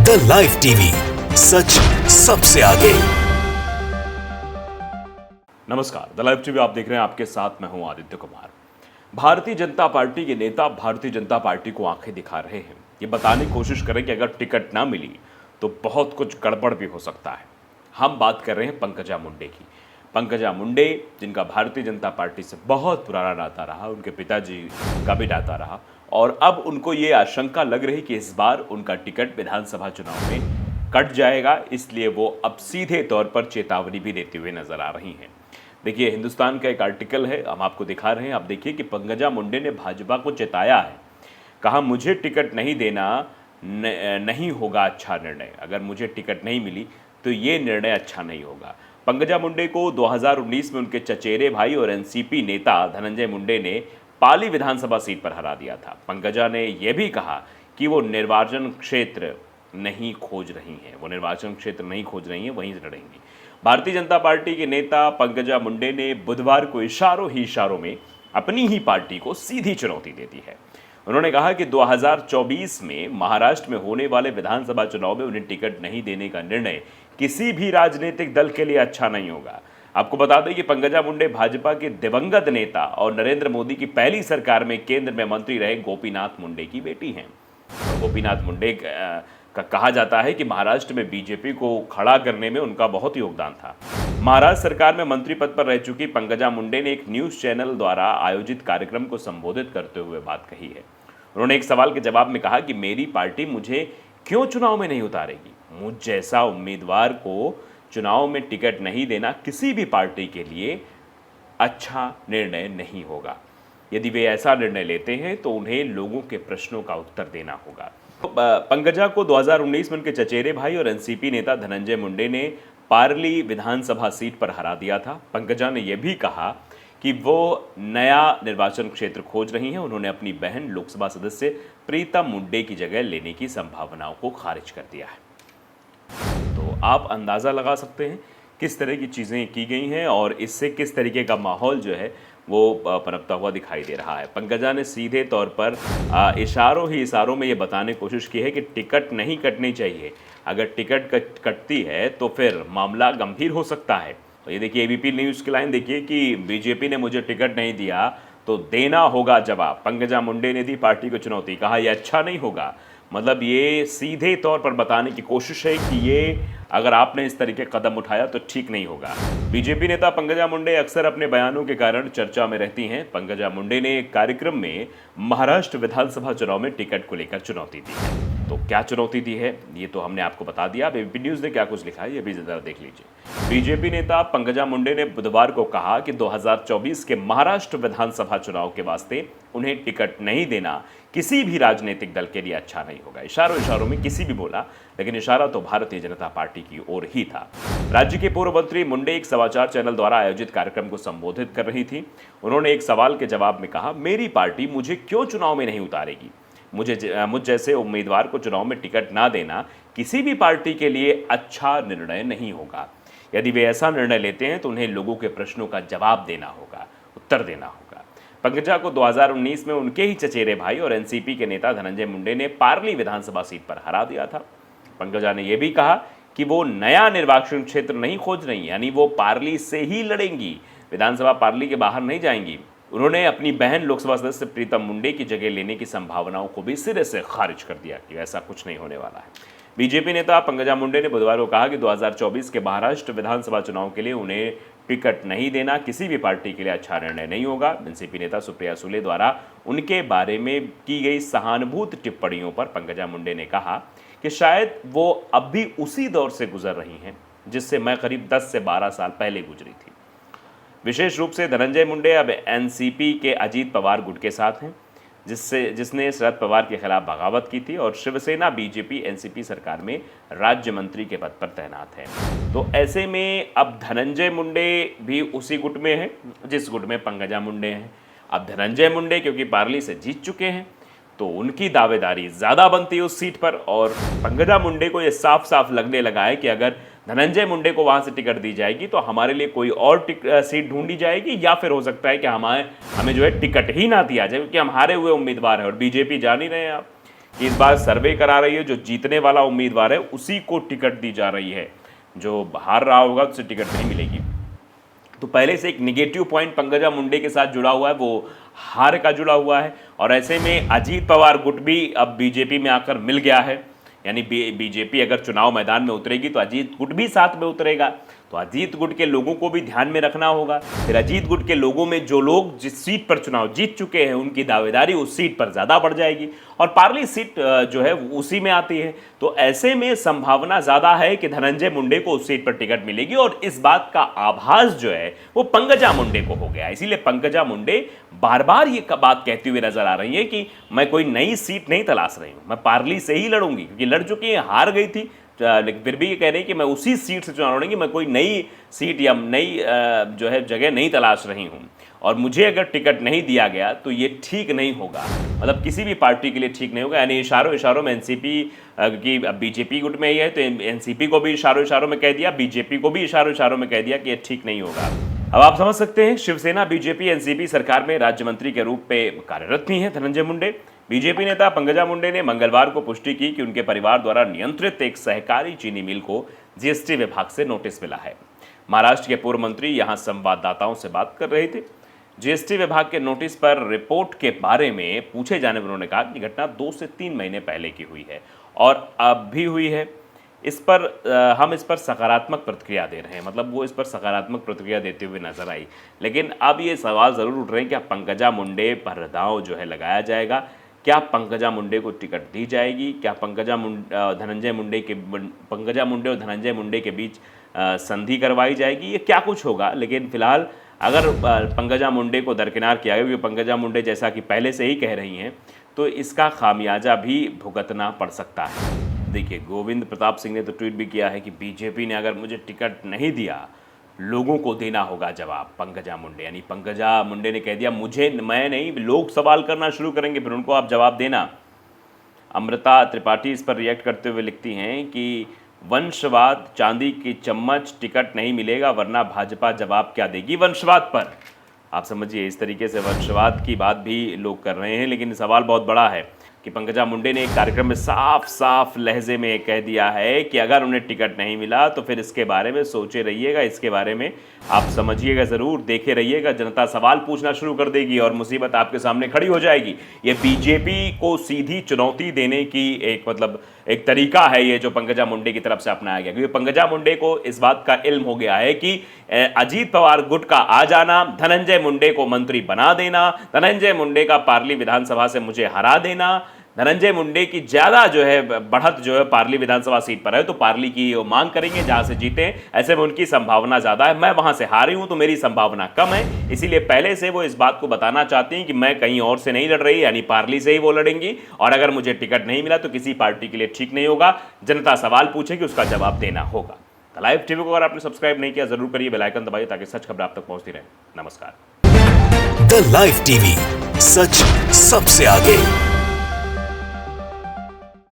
The live TV, सच सबसे आगे। नमस्कार, द लाइव टीवी आप देख रहे हैं। आपके साथ मैं हूं आदित्य कुमार। भारतीय जनता पार्टी के नेता भारतीय जनता पार्टी को आंखें दिखा रहे हैं। ये बताने की कोशिश करें कि अगर टिकट ना मिली तो बहुत कुछ गड़बड़ भी हो सकता है। हम बात कर रहे हैं पंकजा मुंडे की। पंकजा मुंडे, जिनका भारतीय जनता पार्टी से बहुत पुराना नाता रहा, उनके पिताजी का भी नाता रहा, और अब उनको ये आशंका लग रही कि इस बार उनका टिकट विधानसभा चुनाव में कट जाएगा, इसलिए वो अब सीधे तौर पर चेतावनी भी देते हुए नजर आ रही हैं। देखिए, हिंदुस्तान का एक आर्टिकल है, हम आपको दिखा रहे हैं। आप देखिए कि पंकजा मुंडे ने भाजपा को चेताया है। कहा, मुझे टिकट नहीं देना नहीं होगा अच्छा निर्णय। अगर मुझे टिकट नहीं मिली तो ये निर्णय अच्छा नहीं होगा। पंकजा मुंडे को 2019 में उनके चचेरे भाई और एनसीपी नेता धनंजय मुंडे ने पाली विधानसभा सीट पर हरा दिया था। पंकजा ने यह भी कहा कि वो निर्वाचन क्षेत्र नहीं खोज रही हैं, वहीं लड़ेंगी। भारतीय जनता पार्टी के नेता पंकजा मुंडे ने बुधवार को इशारों में अपनी ही पार्टी को सीधी चुनौती दे दी है। उन्होंने कहा कि 2024 में महाराष्ट्र में होने वाले विधानसभा चुनाव में उन्हें टिकट नहीं देने का निर्णय किसी भी राजनीतिक दल के लिए अच्छा नहीं होगा। आपको बता दें कि पंकजा मुंडे भाजपा के दिवंगत नेता और नरेंद्र मोदी की पहली सरकार में केंद्र में मंत्री रहे गोपीनाथ मुंडे की बेटी हैं। गोपीनाथ मुंडे का कहा जाता है कि महाराष्ट्र में बीजेपी को खड़ा करने में उनका बहुत योगदान था। महाराष्ट्र सरकार में मंत्री पद पर रह चुकी पंकजा मुंडे ने एक न्यूज चैनल द्वारा आयोजित कार्यक्रम को संबोधित करते हुए बात कही है। उन्होंने एक सवाल के जवाब में कहा कि मेरी पार्टी मुझे क्यों चुनाव में नहीं उतारेगी। मुझ जैसा उम्मीदवार को चुनाव में टिकट नहीं देना किसी भी पार्टी के लिए अच्छा निर्णय नहीं होगा। यदि वे ऐसा निर्णय लेते हैं तो उन्हें लोगों के प्रश्नों का उत्तर देना होगा। पंकजा को 2019 में उनके चचेरे भाई और एनसीपी नेता धनंजय मुंडे ने पार्ली विधानसभा सीट पर हरा दिया था। पंकजा ने यह भी कहा कि वो नया निर्वाचन क्षेत्र खोज रही हैं। उन्होंने अपनी बहन लोकसभा सदस्य प्रीतम मुंडे की जगह लेने की संभावनाओं को खारिज कर दिया है। तो आप अंदाज़ा लगा सकते हैं किस तरह की चीज़ें की गई हैं और इससे किस तरीके का माहौल जो है वो पनपता हुआ दिखाई दे रहा है। पंकजा ने सीधे तौर पर इशारों में ये बताने की कोशिश की है कि टिकट नहीं कटनी चाहिए। अगर टिकट कटती है तो फिर मामला गंभीर हो सकता है। तो ये देखिए, एबीपी न्यूज़ की लाइन देखिए कि बीजेपी ने मुझे टिकट नहीं दिया तो देना होगा जवाब। पंकजा मुंडे ने दी पार्टी को चुनौती, कहा यह अच्छा नहीं होगा। मतलब ये सीधे तौर पर बताने की कोशिश है कि ये अगर आपने इस तरीके कदम उठाया तो ठीक नहीं होगा। बीजेपी नेता पंकजा मुंडे अक्सर अपने बयानों के कारण चर्चा में रहती हैं। पंकजा मुंडे ने एक कार्यक्रम में महाराष्ट्र विधानसभा चुनाव में टिकट को लेकर चुनौती दी है। तो क्या चुनौती दी है ये तो हमने आपको बता दिया। अब एबीपी न्यूज़ ने क्या कुछ लिखा है ये भी जरा देख लीजिए। बीजेपी नेता पंकजा मुंडे ने बुधवार को कहा कि 2024 के महाराष्ट्र विधानसभा चुनाव के वास्ते उन्हें टिकट नहीं देना किसी भी राजनीतिक दल के लिए अच्छा नहीं होगा। इशारों में किसी भी बोला, लेकिन इशारा तो भारतीय जनता पार्टी की ओर ही था। राज्य के पूर्व मंत्री मुंडे एक समाचार चैनल द्वारा आयोजित कार्यक्रम को संबोधित कर रही थी। उन्होंने एक सवाल के जवाब में कहा, मेरी पार्टी मुझे क्यों चुनाव में नहीं उतारेगी। मुझ जैसे उम्मीदवार को चुनाव में टिकट ना देना किसी भी पार्टी के लिए अच्छा निर्णय नहीं होगा। यदि वे ऐसा निर्णय लेते हैं तो उन्हें लोगों के प्रश्नों का जवाब देना होगा, उत्तर देना होगा। पंकजा को 2019 में उनके ही चचेरे भाई और एनसीपी के नेता धनंजय मुंडे ने पार्ली विधानसभा सीट पर हरा दिया था। पंकजा ने यह भी कहा कि वो नया निर्वाचन क्षेत्र नहीं खोज रही, यानी वो पार्ली से ही लड़ेंगी, विधानसभा पार्ली के बाहर नहीं जाएंगी। उन्होंने अपनी बहन लोकसभा सदस्य प्रीतम मुंडे की जगह लेने की संभावनाओं को भी सिरे से खारिज कर दिया कि ऐसा कुछ नहीं होने वाला है। बीजेपी नेता पंकजा मुंडे ने बुधवार को कहा कि 2024 के महाराष्ट्र विधानसभा चुनाव के लिए उन्हें टिकट नहीं देना किसी भी पार्टी के लिए अच्छा निर्णय नहीं होगा। एनसीपी नेता सुप्रिया सुले द्वारा उनके बारे में की गई सहानुभूति टिप्पणियों पर पंकजा मुंडे ने कहा कि शायद वो अब भी उसी दौर से गुजर रही हैं जिससे मैं करीब 10 से 12 साल पहले गुजरी थी। विशेष रूप से धनंजय मुंडे अब एनसीपी के अजीत पवार गुट के साथ हैं, जिसने शरद पवार के खिलाफ बगावत की थी, और शिवसेना बीजेपी एनसीपी सरकार में राज्य मंत्री के पद पर तैनात है। तो ऐसे में अब धनंजय मुंडे भी उसी गुट में है जिस गुट में पंकजा मुंडे हैं। अब धनंजय मुंडे क्योंकि पार्ली से जीत चुके हैं तो उनकी दावेदारी ज़्यादा बनती है उस सीट पर, और पंकजा मुंडे को यह साफ साफ लगने लगा है कि अगर धनंजय मुंडे को वहां से टिकट दी जाएगी तो हमारे लिए कोई और सीट ढूंढी जाएगी, या फिर हो सकता है कि हमें जो है टिकट ही ना दिया जाए, क्योंकि हम हारे हुए उम्मीदवार हैं। और बीजेपी जान ही रहे हैं आप कि इस बार सर्वे करा रही है जो जीतने वाला उम्मीदवार है उसी को टिकट दी जा रही है, जो हार रहा होगा उससे टिकट नहीं मिलेगी। तो पहले से एक निगेटिव पॉइंट पंकजा मुंडे के साथ जुड़ा हुआ है, वो हार का जुड़ा हुआ है। और ऐसे में अजीत पवार गुट भी अब बीजेपी में आकर मिल गया है, यानी बीजेपी अगर चुनाव मैदान में उतरेगी तो अजीत गुट भी साथ में उतरेगा। तो अजीत गुट के लोगों को भी ध्यान में रखना होगा। फिर अजीत गुट के लोगों में जो लोग जिस सीट पर चुनाव जीत चुके हैं उनकी दावेदारी उस सीट पर ज़्यादा बढ़ जाएगी, और पार्ली सीट जो है उसी में आती है। तो ऐसे में संभावना ज़्यादा है कि धनंजय मुंडे को उस सीट पर टिकट मिलेगी, और इस बात का आभास जो है वो पंकजा मुंडे को हो गया। इसीलिए पंकजा मुंडे बार बार ये बात कहती हुई नजर आ रही है कि मैं कोई नई सीट नहीं तलाश रही हूँ, मैं पार्ली से ही लड़ूंगी, क्योंकि लड़ चुकी है, हार गई थी, लेकिन फिर भी ये कह रही है कि मैं उसी सीट से चुनाव लड़ूंगी, मैं कोई नई सीट या नई जो है जगह नहीं तलाश रही हूँ। और मुझे अगर टिकट नहीं दिया गया तो ये ठीक नहीं होगा, मतलब किसी भी पार्टी के लिए ठीक नहीं होगा। यानी इशारों में एनसीपी की बीजेपी गुट में ही है तो एनसीपी को भी इशारों में कह दिया, बीजेपी को भी इशारों में कह दिया कि ये ठीक नहीं होगा। अब आप समझ सकते हैं, शिवसेना बीजेपी एनसीपी सरकार में राज्य मंत्री के रूप में कार्यरत भी हैं धनंजय मुंडे। बीजेपी नेता पंकजा मुंडे ने मंगलवार को पुष्टि की कि उनके परिवार द्वारा नियंत्रित एक सहकारी चीनी मिल को जीएसटी विभाग से नोटिस मिला है। महाराष्ट्र के पूर्व मंत्री यहां संवाददाताओं से बात कर रहे थे। जीएसटी विभाग के नोटिस पर रिपोर्ट के बारे में पूछे जाने पर उन्होंने कहा कि घटना 2 से 3 महीने पहले की हुई है और अब भी हुई है। हम इस पर सकारात्मक प्रतिक्रिया दे रहे हैं, मतलब वो इस पर सकारात्मक प्रतिक्रिया देते हुए नजर आई। लेकिन अब ये सवाल ज़रूर उठ रहे हैं, क्या पंकजा मुंडे पर दांव जो है लगाया जाएगा? क्या पंकजा मुंडे को टिकट दी जाएगी? क्या पंकजा मुंडे और धनंजय मुंडे के बीच संधि करवाई जाएगी? ये क्या कुछ होगा? लेकिन फिलहाल अगर पंकजा मुंडे को दरकिनार किया गया, क्योंकि पंकजा मुंडे जैसा कि पहले से ही कह रही हैं, तो इसका खामियाजा भी भुगतना पड़ सकता है। देखिए, गोविंद प्रताप सिंह ने तो ट्वीट भी किया है कि बीजेपी ने अगर मुझे टिकट नहीं दिया, लोगों को देना होगा जवाब। पंकजा मुंडे यानी पंकजा मुंडे ने कह दिया मैं नहीं, लोग सवाल करना शुरू करेंगे, फिर उनको आप जवाब देना। अमृता त्रिपाठी इस पर रिएक्ट करते हुए लिखती हैं कि वंशवाद, चांदी की चम्मच, टिकट नहीं मिलेगा वरना भाजपा जवाब क्या देगी वंशवाद पर। आप समझिए, इस तरीके से वंशवाद की बात भी लोग कर रहे हैं। लेकिन सवाल बहुत बड़ा है कि पंकजा मुंडे ने एक कार्यक्रम में साफ लहजे में कह दिया है कि अगर उन्हें टिकट नहीं मिला तो फिर इसके बारे में सोचे रहिएगा, इसके बारे में आप समझिएगा ज़रूर, देखे रहिएगा, जनता सवाल पूछना शुरू कर देगी और मुसीबत आपके सामने खड़ी हो जाएगी। ये बीजेपी को सीधी चुनौती देने की एक तरीका है ये जो पंकजा मुंडे की तरफ से अपनाया गया, क्योंकि पंकजा मुंडे को इस बात का इल्म हो गया है कि अजीत पवार गुट का आ जाना, धनंजय मुंडे को मंत्री बना देना, धनंजय मुंडे का पार्ली विधानसभा से मुझे हरा देना, धनंजय मुंडे की ज़्यादा जो है बढ़त जो है पार्ली विधानसभा सीट पर है, तो पार्ली की वो मांग करेंगे जहां से जीते, ऐसे में उनकी संभावना ज़्यादा है। मैं वहां से हारी हूं तो मेरी संभावना कम है, इसीलिए पहले से वो इस बात को बताना चाहती हैं कि मैं कहीं और से नहीं लड़ रही, यानी पार्ली से ही वो लड़ेंगी, और अगर मुझे टिकट नहीं मिला तो किसी पार्टी के लिए ठीक नहीं होगा। जनता सवाल पूछेगी, उसका जवाब देना होगा। द लाइव टीवी को अगर आपने सब्सक्राइब नहीं किया जरूर करिए, बेल आइकन दबाइए ताकि सच खबर आप तक पहुंचती रहे। नमस्कार। द लाइव टीवी, सच सबसे आगे।